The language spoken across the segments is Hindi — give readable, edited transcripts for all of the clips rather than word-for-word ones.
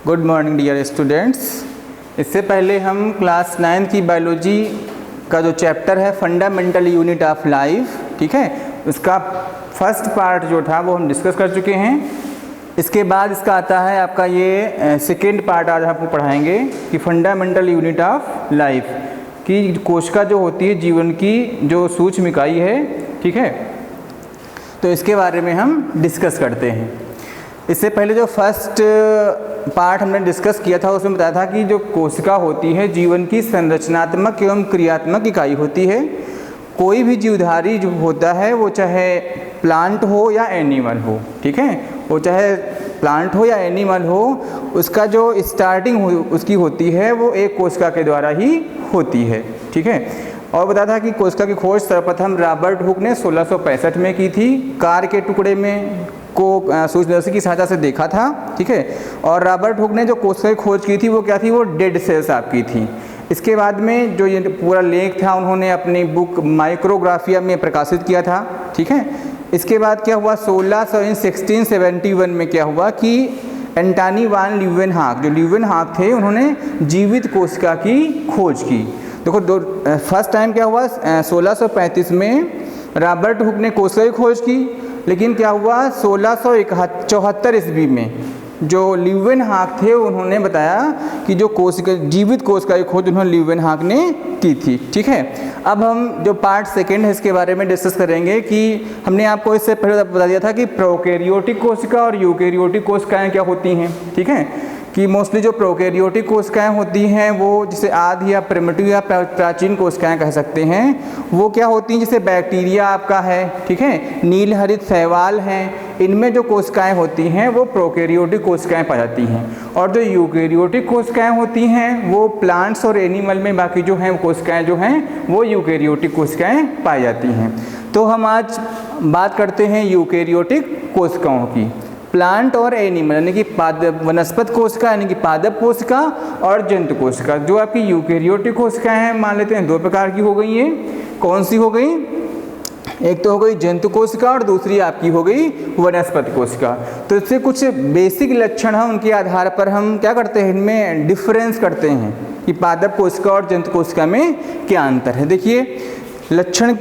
Good morning dear students. इससे पहले हम क्लास 9 की बायोलॉजी का जो चैप्टर है फंडामेंटल यूनिट ऑफ लाइफ, ठीक है, उसका फर्स्ट पार्ट जो था वो हम डिस्कस कर चुके हैं। इसके बाद इसका आता है आपका ये सेकेंड पार्ट, आज आपको पढ़ाएंगे कि फंडामेंटल यूनिट ऑफ लाइफ की कोशिका जो होती है जीवन की जो सूक्ष्म इकाई है, ठीक है, तो इसके बारे में हम डिस्कस करते हैं। इससे पहले जो फर्स्ट पार्ट हमने डिस्कस किया था उसमें बताया था कि जो कोशिका होती है जीवन की संरचनात्मक एवं क्रियात्मक इकाई होती है। कोई भी जीवधारी जो होता है वो चाहे प्लांट हो या एनिमल हो, ठीक है, वो चाहे प्लांट हो या एनिमल हो, उसका जो स्टार्टिंग उसकी होती है वो एक कोशिका के द्वारा ही होती है, ठीक है। और बताया था कि कोशिका की खोज सर्वप्रथम रॉबर्ट हुक ने 1665 में की थी। कार के टुकड़े में को सूक्ष्मदर्शी की सहायता से देखा था, ठीक है। और रॉबर्ट हुक ने जो कोशिका की खोज की थी वो क्या थी, वो डेड सेल्स आपकी थी। इसके बाद में जो ये पूरा लेख था उन्होंने अपनी बुक माइक्रोग्राफिया में प्रकाशित किया था, ठीक है। इसके बाद क्या हुआ, 1671 में क्या हुआ कि एंटनी वान ल्यूवेनहॉक, जो ल्यूवेनहॉक थे, उन्होंने जीवित कोशिका की खोज की। देखो फर्स्ट टाइम क्या हुआ, 1635 में रॉबर्ट हुक ने कोशिका की खोज की, लेकिन क्या हुआ 1674 ईस्वी में जो ल्यूवेनहॉक थे उन्होंने बताया कि जो कोशिका जीवित कोशिका की खोज उन्होंने ल्यूवेनहॉक ने की थी, ठीक है। अब हम जो पार्ट सेकेंड है इसके बारे में डिस्कस करेंगे कि हमने आपको इससे पहले बता दिया था कि प्रोकैरियोटिक कोशिका और यूकैरियोटिक कोशिकाएं क्या होती हैं, ठीक है, कि मोस्टली जो प्रोकैरियोटिक कोशिकाएं होती हैं वो जिसे आदि या प्रिमिटिव या प्राचीन कोशिकाएं कह सकते हैं, वो क्या होती हैं, जैसे बैक्टीरिया आपका है, ठीक है, नील हरित शैवाल हैं, इनमें जो कोशिकाएं होती हैं वो प्रोकैरियोटिक कोशिकाएं पाई जाती हैं। और जो यूकैरियोटिक कोशिकाएं होती हैं वो प्लांट्स और एनिमल में बाकी जो हैं कोशिकाएं जो हैं वो यूकैरियोटिक कोशिकाएं पाई जाती हैं। तो हम आज बात करते हैं यूकैरियोटिक कोशिकाओं की। प्लांट और एनिमल यानी कि वनस्पत कोशिका यानी कि पादप कोशिका और जंतु कोशिका। जो आपकी यूकैरियोटिक कोशिकाएं हैं मान लेते हैं दो प्रकार की हो गई हैं। कौन सी हो गई, एक तो हो गई जंतु कोशिका और दूसरी आपकी हो गई वनस्पति कोशिका। तो इससे कुछ बेसिक लक्षण हैं, उनके आधार पर हम क्या करते हैं, इनमें डिफरेंस करते हैं कि पादप कोशिका और जंतु कोशिका में क्या अंतर है। देखिए लक्षण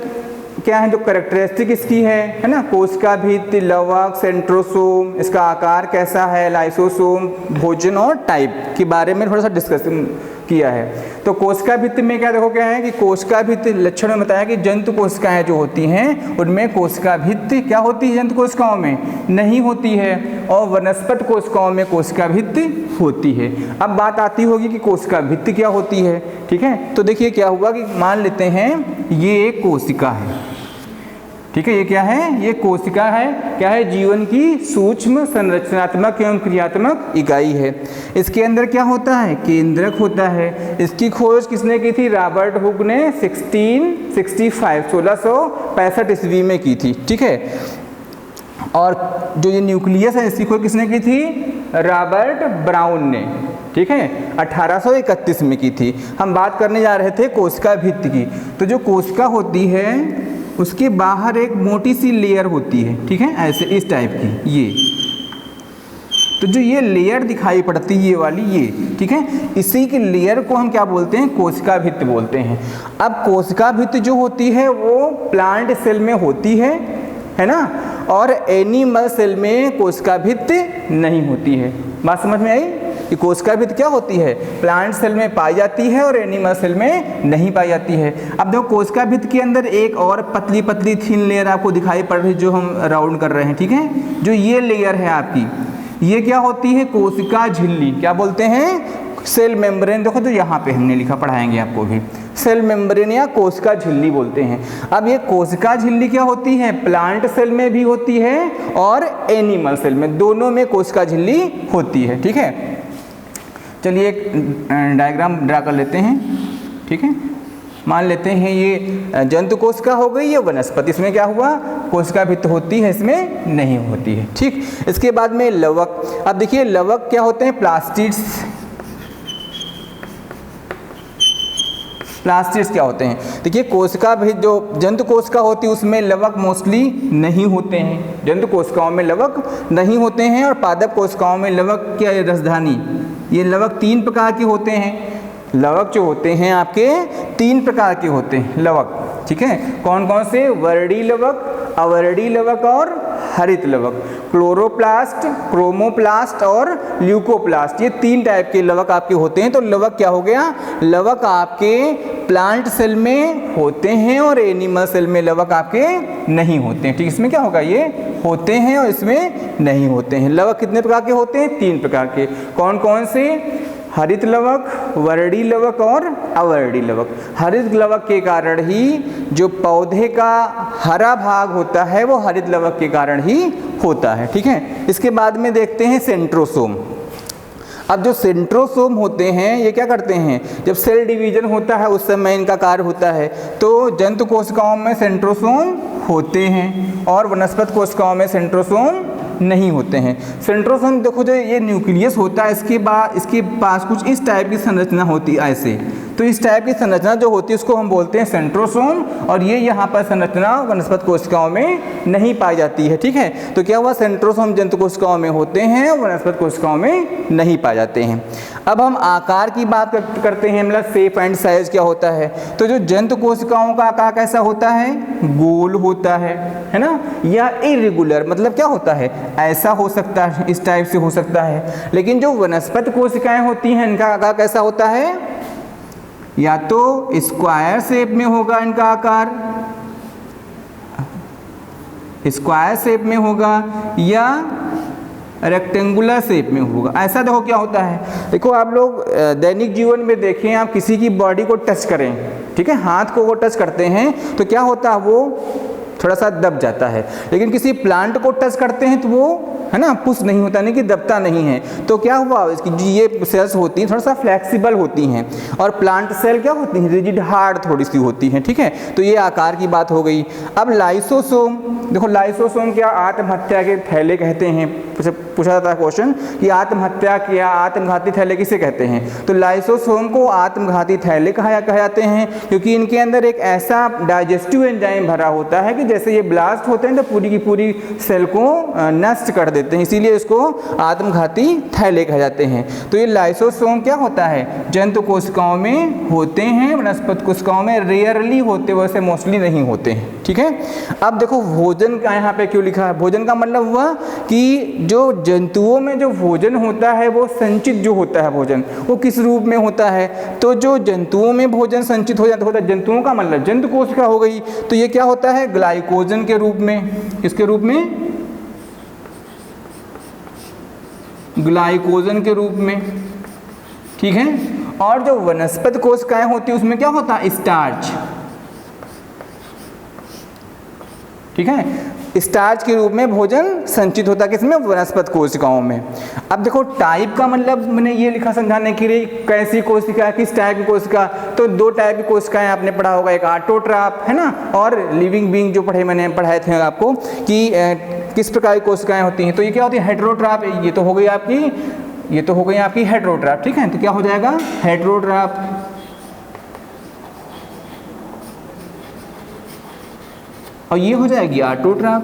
क्या है, जो करेक्टरिस्टिक इसकी है ना, कोशिका भित्ति, लवक, सेंट्रोसोम, इसका आकार कैसा है, लाइसोसोम, भोजन और टाइप के बारे में थोड़ा सा डिस्कशन किया है। तो कोशिका भित्ति में क्या देखो क्या है कि कोशिका भित्ति लक्षण में बताया कि जंतु कोशिकाएं जो होती हैं उनमें कोशिका भित्ति क्या होती है, जंतु कोशिकाओं में नहीं होती है, और वनस्पत कोशिकाओं में कोशिका भित्ति होती है। अब बात आती होगी कि कोशिका भित्ति क्या होती है, ठीक है। तो देखिए क्या हुआ कि मान लेते हैं ये एक कोशिका है, ठीक है, ये क्या है, ये कोशिका है, क्या है, जीवन की सूक्ष्म संरचनात्मक एवं क्रियात्मक इकाई है। इसके अंदर क्या होता है, केंद्रक होता है। इसकी खोज किसने की थी, रॉबर्ट हुक ने 1665 ईस्वी में की थी, ठीक है। और जो ये न्यूक्लियस है इसकी खोज किसने की थी, रॉबर्ट ब्राउन ने, ठीक है, 1831 में की थी। हम बात करने जा रहे थे कोशिका भित्ति की। तो जो कोशिका होती है उसके बाहर एक मोटी सी लेयर होती है, ठीक है, ऐसे इस टाइप की, ये तो जो ये लेयर दिखाई पड़ती है ये वाली, ये ठीक है, इसी की लेयर को हम क्या बोलते हैं, कोशिका भित्ति बोलते हैं। अब कोशिका भित्ति जो होती है वो प्लांट सेल में होती है ना, और एनिमल सेल में कोशिका भित्ति नहीं होती है। बात समझ में आई कि कोशिका भित्ति क्या होती है, प्लांट सेल में पाई जाती है और एनिमल सेल में नहीं पाई जाती है। अब देखो कोशिका भित्ति के अंदर एक और पतली पतली थिन लेयर आपको दिखाई पड़ रही है जो हम राउंड कर रहे हैं, ठीक है। जो ये लेयर है आपकी, ये क्या होती है, कोशिका झिल्ली, क्या बोलते हैं, सेल मेम्ब्रेन। देखो तो यहाँ पे हमने लिखा, पढ़ाएंगे आपको भी, सेल मेम्ब्रेन या कोशिका झिल्ली बोलते हैं। अब ये कोशिका झिल्ली क्या होती है, प्लांट सेल में भी होती है और एनिमल सेल में, दोनों में कोशिका झिल्ली होती है, ठीक है। चलिए एक डायग्राम ड्रा कर लेते हैं, ठीक है। मान लेते हैं ये जंतु कोशिका हो गई, ये वनस्पति, इसमें क्या हुआ, कोशिका भित्ति होती है, इसमें नहीं होती है, ठीक। इसके बाद में लवक। अब देखिए लवक क्या होते हैं, प्लास्टिड्स। प्लास्टिड्स क्या होते हैं, देखिए कोशिका भी जो जंतु कोशिका होती है उसमें लवक मोस्टली नहीं होते हैं, जंतु कोशिकाओं में लवक नहीं होते हैं, और पादप कोशिकाओं में लवक क्या रसधानी ये लवक 3 प्रकार के होते हैं। लवक जो होते हैं आपके 3 प्रकार के होते हैं लवक, ठीक है। कौन कौन से? वर्णी लवक, अवर्णी लवक और हरित लवक। क्लोरोप्लास्ट, क्रोमोप्लास्ट और ल्यूकोप्लास्ट, ये 3 टाइप के लवक आपके होते हैं। तो लवक क्या हो गया? लवक आपके प्लांट सेल में होते हैं और एनिमल सेल में लवक आपके नहीं होते हैं, ठीक। इसमें क्या होगा? ये होते हैं और इसमें नहीं होते हैं। लवक कितने प्रकार के होते हैं? 3 प्रकार के। कौन कौन से? हरित लवक, वर्णी लवक और अवर्णी लवक। हरित लवक के कारण ही जो पौधे का हरा भाग होता है वो हरित लवक के कारण ही होता है, ठीक है। इसके बाद में देखते हैं सेंट्रोसोम। अब जो सेंट्रोसोम होते हैं ये क्या करते हैं? जब सेल डिवीजन होता है उस समय इनका कार्य होता है। तो जंतु कोशिकाओं में सेंट्रोसोम होते हैं और वनस्पति कोशिकाओं में सेंट्रोसोम नहीं होते हैं। सेंट्रोसोम देखो, जो ये न्यूक्लियस होता है इसके पास कुछ इस टाइप की संरचना होती है ऐसे। तो इस टाइप की संरचना जो होती है उसको हम बोलते हैं सेंट्रोसोम, और ये यहाँ पर संरचना वनस्पति कोशिकाओं में नहीं पाई जाती है, ठीक है। तो क्या हुआ? सेंट्रोसोम जंतु कोशिकाओं में होते हैं, वनस्पति कोशिकाओं में नहीं पाए जाते हैं। अब हम आकार की बात करते हैं, मतलब शेप एंड साइज क्या होता है। तो जो जंतु कोशिकाओं का आकार कैसा होता है? गोल होता है ना, या इरेगुलर, मतलब क्या होता है? ऐसा हो सकता है, इस टाइप से हो सकता है। लेकिन जो वनस्पति कोशिकाएं होती हैं इनका आकार कैसा होता है? या तो स्क्वायर शेप में होगा इनका आकार, स्क्वायर शेप में होगा, या रेक्टेंगुलर शेप में होगा। ऐसा देखो क्या होता है। देखो आप लोग दैनिक जीवन में देखें, आप किसी की बॉडी को टच करें, ठीक है, हाथ को वो टच करते हैं तो क्या होता है? वो थोड़ा सा दब जाता है। लेकिन किसी प्लांट को टच करते हैं तो वो, है ना, पुश नहीं होता, नहीं कि दबता नहीं है। तो क्या हुआ? इसकी ये सेल्स होती हैं थोड़ा सा फ्लेक्सिबल होती हैं, और प्लांट सेल क्या होती हैं? रिजिड, हार्ड थोड़ी सी होती हैं, ठीक है। तो ये आकार की बात हो गई। अब लाइसोसोम देखो, लाइसोसोम क्या? आत्महत्या के थैले कहते हैं। पूछा जाता है क्वेश्चन कि आत्महत्या या आत्मघाती थैले किसे कहते हैं? तो लाइसोसोम को आत्मघाती थैले कहा जाते हैं, क्योंकि इनके अंदर एक ऐसा डाइजेस्टिव एंजाइम भरा होता है कि जैसे ये ब्लास्ट होते हैं तो पूरी की पूरी सेल को नष्ट कर देते हैं, इसीलिए इसको आत्मघाती थैले कहे जाते हैं। तो ये लाइसोसोम क्या होता है? जंतु कोशिकाओं में होते हैं, वनस्पति कोशिकाओं में रेयरली होते, वैसे मोस्टली नहीं होते हैं, ठीक है। अब देखो भोजन का यहाँ पे क्यों लिखा है? भोजन का मतलब हुआ कि जो जंतुओं में जो भोजन होता है वो संचित जो होता है भोजन, वो किस रूप में होता है? तो जो जंतुओं में भोजन संचित हो जाता है, जंतुओं का मतलब जंतु कोशिका हो गई, तो ये क्या होता है? ग्लाइकोजन के रूप में। किसके रूप में? ग्लाइकोजन के रूप में, ठीक है। और जो वनस्पति कोशिकाएं होती है उसमें क्या होता है? स्टार्च, ठीक है। स्टार्च के रूप में भोजन संचित होता है किसमें? वनस्पति कोशिकाओं में। अब देखो टाइप का मतलब मैंने ये लिखा समझाने के लिए, कैसी कोशिका, किस टाइप की कोशिका। तो 2 टाइप की कोशिकाएं आपने पढ़ा होगा, एक ऑटोट्रॉफ, है ना, और लिविंग बीइंग जो मैंने पढ़ाए थे आपको कि किस प्रकार की कोशिकाएं होती हैं। तो ये क्या होती है? हेटेरोट्रॉफ। ये तो हो गई आपकी हेटेरोट्रॉफ, ठीक है। तो क्या हो जाएगा? हेटेरोट्रॉफ। और ये हो जाएगी ऑटोट्रॉफ,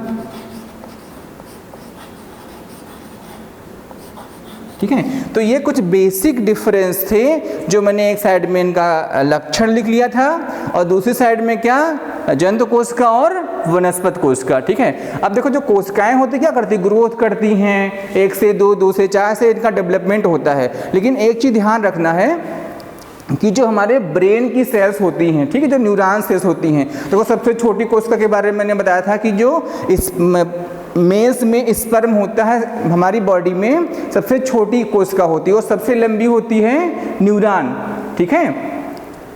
ठीक है। तो ये कुछ बेसिक डिफरेंस थे जो मैंने एक साइड में इनका लक्षण लिख लिया था, और दूसरी साइड में क्या? जंतु कोशिका और वनस्पति कोशिका, ठीक है। अब देखो जो कोशिकाएं होती क्या करती? ग्रोथ करती हैं, 1 से 2, 2 से 4 से इनका डेवलपमेंट होता है। लेकिन एक चीज़ ध्यान रखना है कि जो हमारे ब्रेन की सेल्स होती हैं, ठीक है, जो न्यूरॉन सेल्स होती हैं, तो सबसे छोटी कोशिका के बारे में मैंने बताया था कि जो इस मेंस में स्पर्म होता है हमारी बॉडी में, सबसे छोटी कोशिका होती है, और सबसे लंबी होती है न्यूरॉन, ठीक है,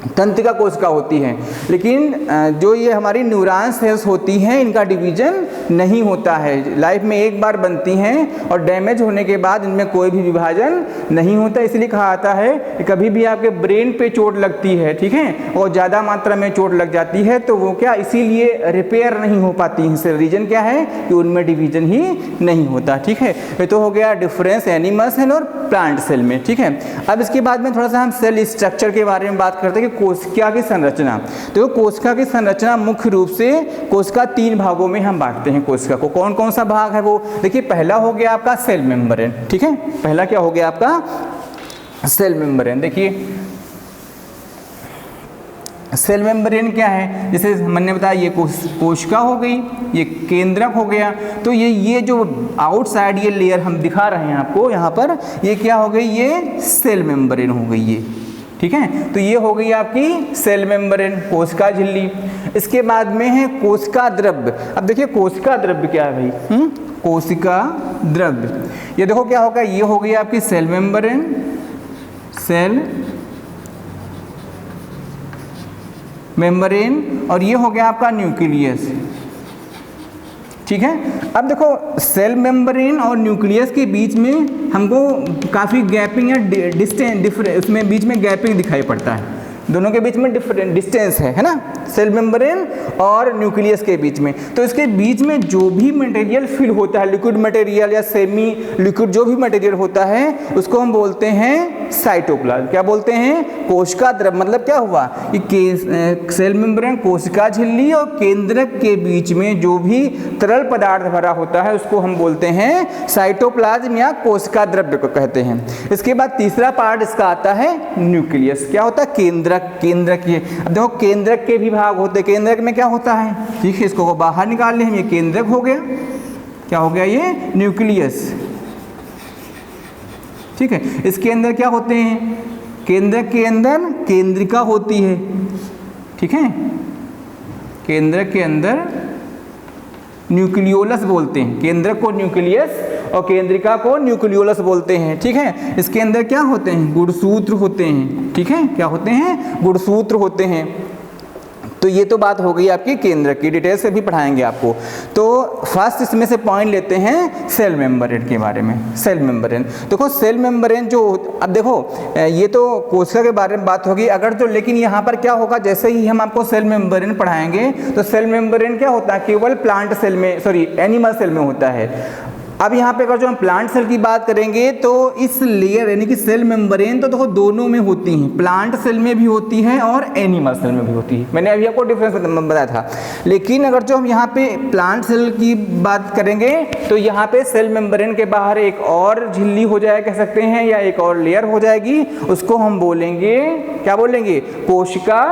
तंत्रिका कोशिका होती है। लेकिन जो ये हमारी न्यूरॉन सेल्स होती हैं इनका डिवीजन नहीं होता है, लाइफ में एक बार बनती हैं और डैमेज होने के बाद इनमें कोई भी विभाजन नहीं होता। इसलिए कहा जाता है कि कभी भी आपके ब्रेन पे चोट लगती है, ठीक है, और ज़्यादा मात्रा में चोट लग जाती है तो वो क्या, इसीलिए रिपेयर नहीं हो पाती हैं। रीजन क्या है कि उनमें डिवीजन ही नहीं होता, ठीक है। ये तो हो गया डिफरेंस एनिमल सेल और प्लांट सेल में, ठीक है। अब इसके बाद में थोड़ा सा हम सेल स्ट्रक्चर के बारे में बात करते हैं कि कोशिका की संरचना। तो कोशिका की संरचना मुख्य रूप से कोशिका 3 भागों में हम बांटते हैं कोशिका को। कौन कौन सा भाग है वो? देखिए, पहला हो गया आपका सेल मेम्ब्रेन, ठीक है। पहला क्या हो गया आपका? Cell membrane. देखिए सेल मेम्ब्रेन क्या है, जैसे मैंने बताया ये कोशिका हो गई, ये केंद्रक हो गया, तो ये जो आउटसाइड ये लेयर हम दिखा रहे हैं आपको यहाँ पर, ये क्या हो गई, ये सेल मेम्ब्रेन हो गई ये, ठीक है। तो ये हो गई आपकी सेल मेम्ब्रेन, कोशिका झिल्ली। इसके बाद में है कोशिका द्रव्य। अब देखिए कोशिका द्रव्य क्या है भाई, कोशिका द्रव्य, ये देखो क्या होगा, ये हो गई आपकी सेल मेम्ब्रेन, सेल मेम्ब्रेन, और ये हो गया आपका न्यूक्लियस, ठीक है। अब देखो सेल मेम्ब्रेन और न्यूक्लियस के बीच में हमको काफ़ी गैपिंग या डिफरेंस, उसमें बीच में गैपिंग दिखाई पड़ता है, दोनों के बीच में डिफरेंट डिस्टेंस है ना, सेल मेम्ब्रेन और न्यूक्लियस के बीच में। तो इसके बीच में जो भी मटेरियल फिल होता है, लिक्विड मटेरियल या सेमी लिक्विड जो भी मटेरियल होता है, उसको हम बोलते हैं साइटोप्लाज्म। क्या बोलते हैं, कोशिका द्रव्य। मतलब क्या हुआ कि सेल मेम्ब्रेन, कोशिका झिल्ली और केंद्रक के बीच में जो भी तरल पदार्थ भरा होता है उसको हम बोलते हैं साइटोप्लाज्म या कोशिका द्रव्य को कहते हैं। इसके बाद तीसरा पार्ट इसका आता है न्यूक्लियस। क्या होता है, केंद्रक। ये अब देखो केंद्रक के भी भाग होते हैं, केंद्रक में क्या होता है, ठीक है, इसको बाहर निकाल लें हम, ये केंद्रक हो गया, क्या हो गया, ये न्यूक्लियस, ठीक है। इसके अंदर क्या होते हैं, केंद्रक के अंदर केंद्रिका होती है, ठीक है, केंद्रक के अंदर न्यूक्लियोलस बोलते हैं, केंद्रक को न्यूक्लियस और केंद्रिका को न्यूक्लियोलस बोलते हैं, ठीक है। इसके अंदर क्या होते हैं, गुणसूत्र होते हैं, ठीक है, क्या होते हैं, गुणसूत्र होते हैं। तो ये तो बात हो गई आपकी केंद्रक की, डिटेल से भी पढ़ाएंगे आपको। तो फर्स्ट इसमें से पॉइंट लेते हैं सेल मेम्ब्रेन के बारे में। सेल मेम्ब्रेन देखो, सेल मेम्ब्रेन जो, अब देखो ये तो कोशिका के बारे में बात होगी, अगर तो लेकिन यहाँ पर क्या होगा, जैसे ही हम आपको सेल मेम्ब्रेन पढ़ाएंगे तो सेल मेम्ब्रेन क्या होता है, केवल प्लांट सेल में, सॉरी एनिमल सेल में होता है। अब यहाँ पे अगर जो हम प्लांट सेल की बात करेंगे तो इस लेयर यानी कि सेल मेम्ब्रेन तो देखो दोनों में होती हैं, प्लांट सेल में भी होती है और एनिमल सेल में भी होती है। मैंने अभी आपको डिफरेंस बताया था। लेकिन अगर जो हम यहाँ पे प्लांट सेल की बात करेंगे तो यहाँ पे सेल मेम्ब्रेन के बाहर एक और झिल्ली हो जाए कह सकते हैं, या एक और लेयर हो जाएगी, उसको हम बोलेंगे, क्या बोलेंगे, कोशिका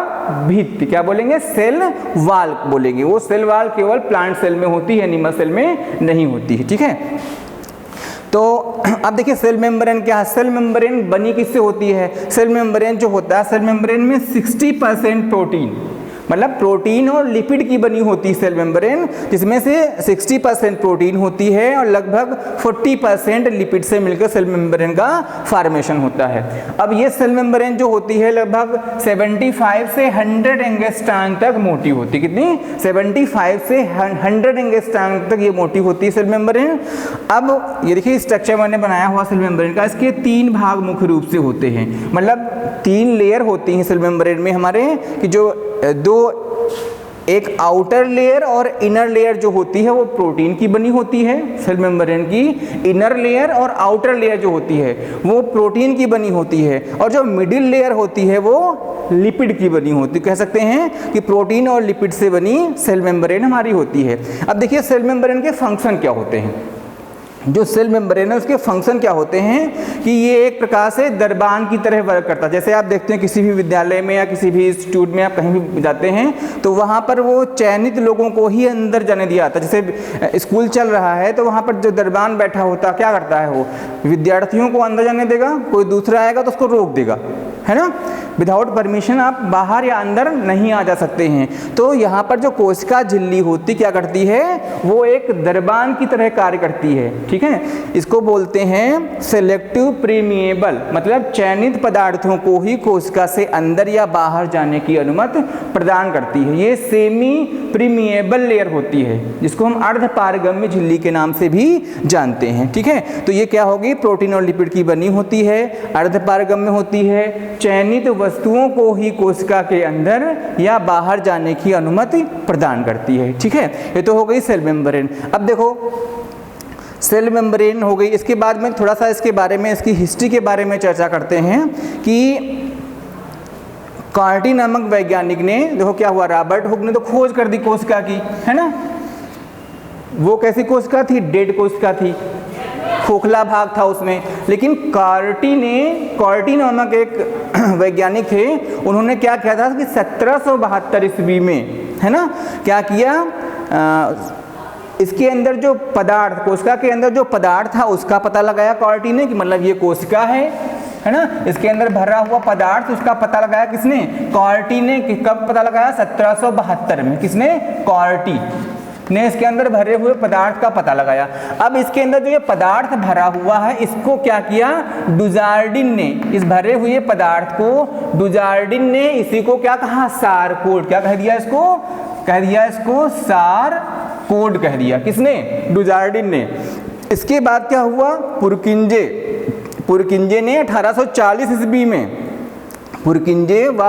भित्ति। क्या बोलेंगे, सेल वाल बोलेंगे। वो सेल वाल केवल प्लांट सेल में होती है, एनिमल सेल में नहीं होती है, ठीक है। तो अब देखिए सेल मेम्ब्रेन क्या है, सेल मेम्ब्रेन बनी किससे होती है, सेल मेम्ब्रेन जो होता है, सेल मेम्ब्रेन में 60% प्रोटीन, मतलब प्रोटीन और लिपिड की बनी होती है सेल मेम्ब्रेन, जिसमें से 60% प्रोटीन होती है और लगभग 40% लिपिड से मिलकर सेल मेम्ब्रेन का फॉर्मेशन होता है। अब ये सेल मेम्ब्रेन जो होती है लगभग 75 से 100 एंगस्ट्रॉम तक मोटी होती है। कितनी, 75 से 100 एंगस्ट्रॉम तक ये मोटी होती है सेल मेम्ब्रेन। अब ये देखिए स्ट्रक्चर मैंने बनाया हुआ सेल मेम्ब्रेन का, इसके 3 भाग मुख्य रूप से होते हैं, मतलब 3 लेयर होती हैं सेल मेम्ब्रेन में हमारे, कि जो एक आउटर लेयर और इनर लेयर जो होती है वो प्रोटीन की बनी होती है सेल मेम्ब्रेन की, इनर लेयर और आउटर लेयर जो होती है वो प्रोटीन की बनी होती है, और जो मिडिल लेयर होती है वो लिपिड की बनी होती है। कह सकते हैं कि प्रोटीन और लिपिड से बनी सेल मेम्ब्रेन हमारी होती है। अब देखिए सेल मेम्ब्रेन के फंक्शन क्या होते हैं, जो सेल मेम्ब्रेन है उसके फंक्शन क्या होते हैं कि ये एक प्रकार से दरबान की तरह वर्क करता है। जैसे आप देखते हैं किसी भी विद्यालय में या किसी भी इंस्टीट्यूट में आप कहीं भी जाते हैं तो वहाँ पर वो चयनित लोगों को ही अंदर जाने दिया जाता है। जैसे स्कूल चल रहा है तो वहाँ पर जो दरबान बैठा होता है क्या करता है, वो विद्यार्थियों को अंदर जाने देगा, कोई दूसरा आएगा तो उसको रोक देगा, है ना। विदाउट परमिशन आप बाहर या अंदर नहीं आ जा सकते हैं। तो यहाँ पर जो कोशिका झिल्ली होती क्या करती है, वो एक दरबान की तरह कार्य करती है, ठीक है। इसको बोलते हैं सेलेक्टिव प्रीमिएबल, मतलब चयनित पदार्थों को ही कोशिका से अंदर या बाहर जाने की अनुमति प्रदान करती है। ये सेमी प्रीमिएबल लेयर होती है जिसको हम अर्धपारगम्य झिल्ली के नाम से भी जानते हैं, ठीक है। तो ये क्या होगी, प्रोटीन और लिपिड की बनी होती है, अर्धपारगम्य होती है, चयनित वस्तुओं को ही कोशिका के अंदर या बाहर जाने की अनुमति प्रदान करती है, ठीक है। ये तो हो गई सेल मेम्ब्रेन। अब देखो सेल मेम्ब्रेन हो गई, इसके बाद में थोड़ा सा इसके बारे में, इसकी हिस्ट्री के बारे में चर्चा करते हैं कि कार्टी नामक वैज्ञानिक ने, देखो क्या हुआ, रॉबर्ट हुक ने तो खोज कर दी कोशिका की, है ना। वो कैसी कोशिका थी, डेड कोशिका थी, खोखला भाग था उसमें। लेकिन कॉर्टी नामक एक वैज्ञानिक थे, उन्होंने क्या किया था कि 1772 ईस्वी में, है ना, क्या किया, इसके अंदर जो पदार्थ, कोशिका के अंदर जो पदार्थ था उसका पता लगाया कॉर्टी ने, कि मतलब ये कोशिका है ना, इसके अंदर भरा हुआ पदार्थ, उसका पता लगाया किसने, कॉर्टी ने। कब पता लगाया, 1772 में। किसने, कॉर्टी ने इसके अंदर भरे हुए पदार्थ का पता लगाया। अब इसके अंदर जो ये पदार्थ भरा हुआ है, इसको क्या किया, डुजार्डिन ने, इस भरे हुए पदार्थ को डुजार्डिन ने इसी को क्या कहा, सारकोड। क्या कह दिया इसको, कह दिया इसको सारकोड कह दिया। किसने, डुजार्डिन ने। इसके बाद क्या हुआ, पुरकिंजे ने 1840 ईस्वी में, पुरकिंजे व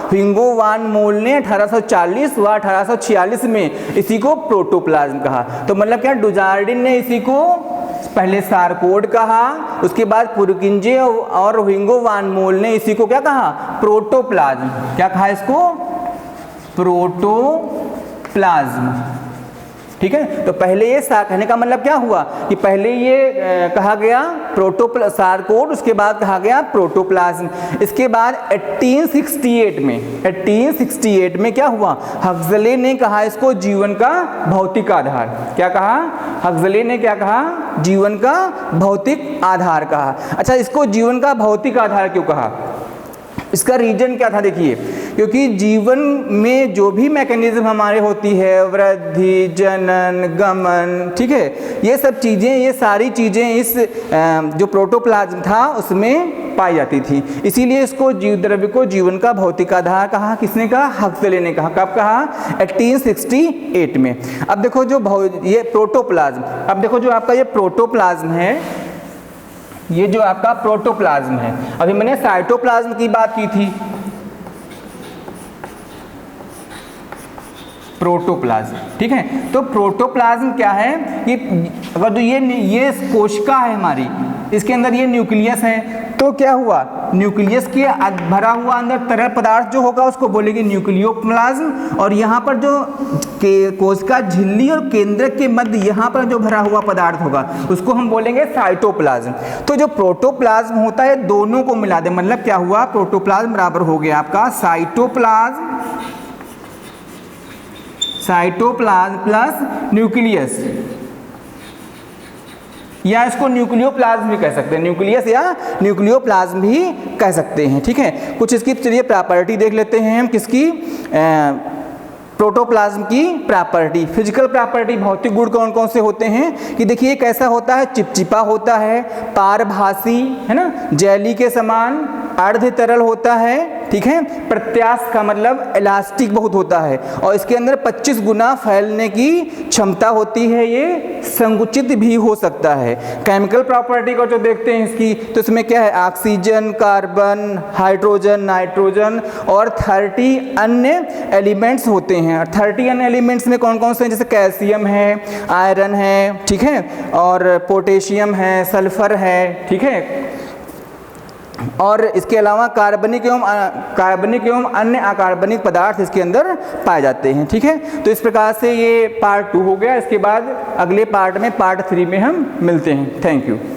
ह्विंगो वान मोल ने 1840 व 1846 में इसी को प्रोटोप्लाज्म कहा। तो मतलब क्या, डुजार्डिन ने इसी को पहले सारकोड कहा, उसके बाद पुरकिंजे और ह्विंगो वान मोल ने इसी को क्या कहा, प्रोटोप्लाज्म। क्या कहा इसको, प्रोटोप्लाज्म। ठीक है, तो पहले ये कहने का मतलब क्या हुआ कि पहले ये कहा गया सारकोड, उसके बाद कहा गया प्रोटोप्लाज्म। इसके बाद 1868 में क्या हुआ, हक्सले ने कहा इसको जीवन का भौतिक आधार। क्या कहा, हक्सले ने क्या कहा, जीवन का भौतिक आधार कहा। अच्छा, इसको जीवन का भौतिक आधार क्यों कहा, इसका रीजन क्या था, देखिए, क्योंकि जीवन में जो भी मैकेनिज्म हमारे होती है, वृद्धि, जनन, गमन, ठीक है, ये सब चीज़ें, ये सारी चीज़ें इस जो प्रोटोप्लाज्म था उसमें पाई जाती थी। इसीलिए इसको जीव द्रव्य को जीवन का भौतिक आधार कहा। किसने कहा, हक्सले ने कहा। कब कहा, 1868 में। अब देखो जो ये प्रोटोप्लाज्म, अब देखो जो आपका ये प्रोटोप्लाज्म है, ये जो आपका प्रोटोप्लाज्म है, अभी मैंने साइटोप्लाज्म की बात की थी, प्रोटोप्लाज्म, ठीक है। तो प्रोटोप्लाज्म क्या है, कि अगर जो ये कोशिका है हमारी, इसके अंदर ये न्यूक्लियस है, तो क्या हुआ, न्यूक्लियस के भरा हुआ अंदर तरल पदार्थ जो होगा उसको बोलेंगे न्यूक्लियोप्लाज्म। और यहाँ पर जो कोशिका झिल्ली और केंद्रक के मध्य यहाँ पर जो भरा हुआ पदार्थ होगा उसको हम बोलेंगे साइटोप्लाज्म। तो जो प्रोटोप्लाज्म होता है दोनों को मिला दे, मतलब क्या हुआ, प्रोटोप्लाज्म बराबर हो गया आपका साइटोप्लाज्म प्लस न्यूक्लियस, या इसको न्यूक्लियोप्लाज्म भी कह सकते हैं, न्यूक्लियस या न्यूक्लियोप्लाज्म भी कह सकते हैं। ठीक है, कुछ इसकी चलिए प्रॉपर्टी देख लेते हैं हम, किसकी, प्रोटोप्लाज्म की प्रॉपर्टी। फिजिकल प्रॉपर्टी, भौतिक गुण कौन कौन से होते हैं, कि देखिए कैसा होता है, चिपचिपा होता है, पारभासी, है ना, जेली के समान, अर्ध तरल होता है, ठीक है, प्रत्यास्थ का मतलब इलास्टिक बहुत होता है, और इसके अंदर 25 गुना फैलने की क्षमता होती है, ये संकुचित भी हो सकता है। केमिकल प्रॉपर्टी को जो देखते हैं इसकी, तो इसमें क्या है, ऑक्सीजन, कार्बन, हाइड्रोजन, नाइट्रोजन और 30 अन्य एलिमेंट्स होते हैं। 30 अन्य एलिमेंट्स में कौन कौन से हैं, जैसे कैल्शियम है, आयरन है, ठीक है, और पोटेशियम है, सल्फर है, ठीक है, और इसके अलावा कार्बनिक एवं अन्य अकार्बनिक पदार्थ इसके अंदर पाए जाते हैं। ठीक है, तो इस प्रकार से ये पार्ट 2 हो गया। इसके बाद अगले पार्ट में, पार्ट 3 में हम मिलते हैं। Thank you.